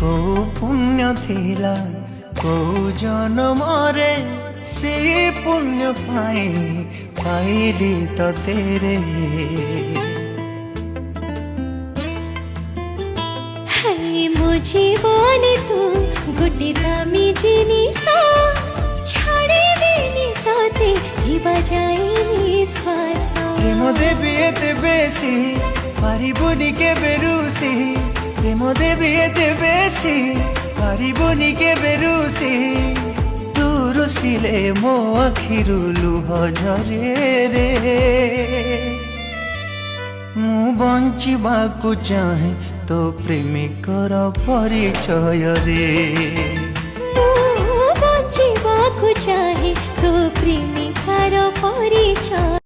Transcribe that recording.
को पुण्य थिला को जन्म रे से पुण्य पाइली तो तेरे मो जीवन तू गोटे दामी जिनिस छाड़ेबिनी तोते बजाई श्वास प्रेम देवी एते बेसी पारिबुनी के बेरुसी प्रेम देवी एते बेसी पारिबुनी के बेरुसी तू रुसिले मो आखिरु लुह झरे रे मु बंचिबाकु चाहे तो प्रेमिकर परिचय रे बंचिबाकु चाहे तो प्रेमिकर परिचय।